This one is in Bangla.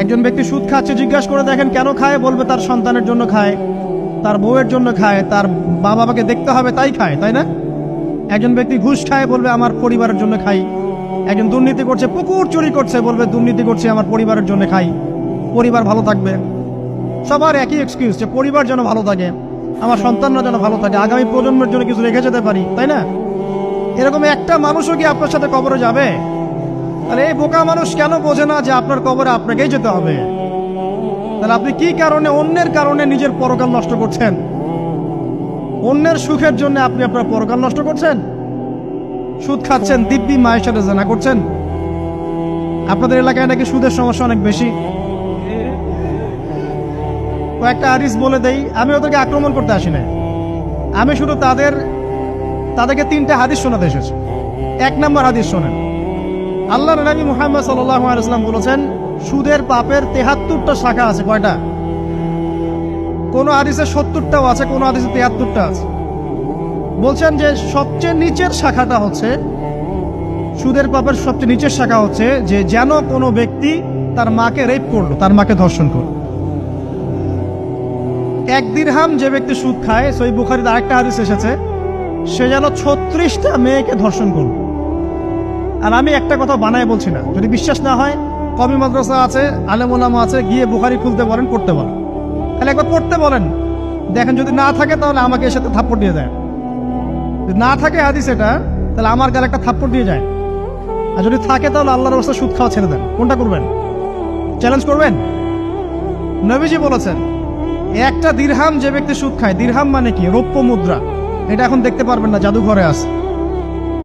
একজন ব্যক্তি সুদ খাচ্ছে, জিজ্ঞাসা করে দেখেন কেন খায়, বলবে তার সন্তানের জন্য খায়, তার বউয়ের জন্য খায়, তার মা বাবাকে দেখতে হবে তাই খায়, তাই না? একজন ব্যক্তি ঘুষ খায়, বলবে আমার পরিবারের জন্য খাই। একজন দুর্নীতি করছে, পুকুর চুরি করছে, বলবে দুর্নীতি করছে আমার পরিবারের জন্য খাই, পরিবার ভালো থাকবে। সবার একই এক্সকিউজ, যে পরিবার যেন ভালো থাকে, আমার সন্তানরা যেন ভালো থাকে, আগামী প্রজন্মের জন্য কিছু রেখে যেতে পারি, তাই না? এরকম একটা মানুষও কি আপনার সাথে কবরে যাবে? তাহলে এই বোকা মানুষ কেন বোঝে না যে আপনার কবরে আপনাকেই যেতে হবে? তাহলে আপনি কি কারণে, অন্যের কারণে নিজের পরকাল নষ্ট করছেন? অন্যের সুখের জন্য আপনি আপনার পরকাল নষ্ট করছেন। সুদ খাচ্ছেন, দিব্যি মায়ের সাথে জানা করছেন। আপনাদের এলাকায় নাকি সুদের সমস্যা অনেক বেশি। কয়েকটা হাদিস বলে দেই, আমি ওদেরকে আক্রমণ করতে আসি না, আমি শুধু তাদেরকে 3টা হাদিস শোনাতে এসেছি। 1 নম্বর হাদিস শোনেন। আল্লাহর নবী মুহাম্মদ সাল্লাল্লাহু আলাইহি ওয়াসাল্লাম বলেছেন, সুদের পাপের 73টা শাখা আছে। কয়টা? কোন হাদিসে 70টাও আছে, কোন হাদিসে 73টা আছে। বলছেন যে সবচেয়ে নিচের শাখাটা হচ্ছে, সুদের পাপের সবচেয়ে নিচের শাখা হচ্ছে যে যেন কোনো ব্যক্তি তার মাকে রেপ করলো, তার মাকে ধর্ষণ করলো। 1 দিরহাম যে ব্যক্তি সুদ খায়, সহিহ বুখারীতে আরেকটা হাদিস এসেছে, সে যেন 36টা মেয়েকে ধর্ষণ করলো। আর আমি একটা কথা বানায় বলছি না, যদি বিশ্বাস না হয় কওমি মাদ্রাসা আছে, আলেম ওলামা আছে, গিয়ে বুখারী খুলতে বলেন, পড়তে বলেন। তাহলে একবার পড়তে বলেন, দেখেন যদি না থাকে তাহলে আমাকে এর সাথে থাপ্পড় দিয়ে দেয়। যদি না থাকে হাদিস এটা, তাহলে আমার গালে একটা থাপ্পড় দিয়ে যায়। আর যদি থাকে তাহলে আল্লাহর রাস্তায় সুদ খাওয়া ছেড়ে দেন। কোনটা করবেন? চ্যালেঞ্জ করবেন? নবীজি বলেছেন, 1টা দিরহাম যে ব্যক্তি সুদ খায়, দিরহাম মানে কি? রৌপ্য মুদ্রা। এটা এখন দেখতে পারবেন না, জাদুঘরে আছে।